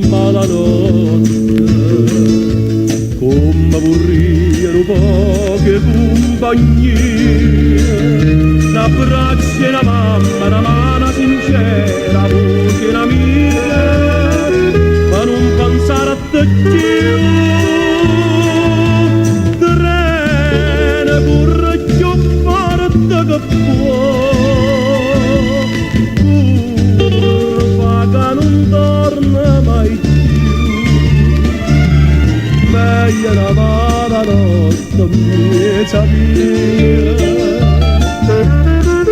ma la notte come vorriano poche compagnie, l'abbraccio e la mamma, una mano sincera, voce un'amica, ma non pensare a te più. Treno corre più forte che può, curva che non torna mai più. Meglio la mala notte miezza mia,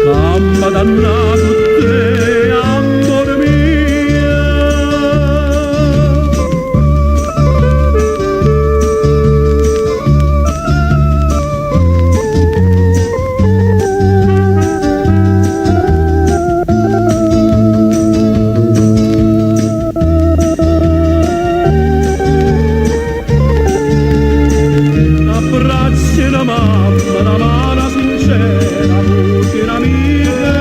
mamma dannato te, amore mio. L'abbraccio la mamma, la mano sincera, voce un'amica,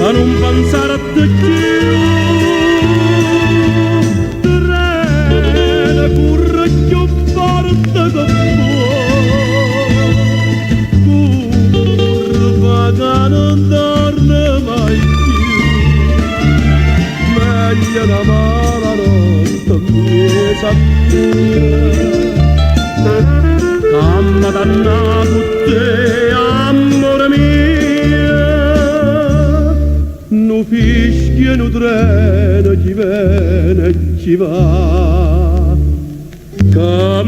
ma non pensare a te più. Treno corre più forte che può, curva che non torna mai più. Meglio una mala notte miezza mia, mamma dannato te, amore mio. Nu fischia, nu treno, chi viene e chi va, che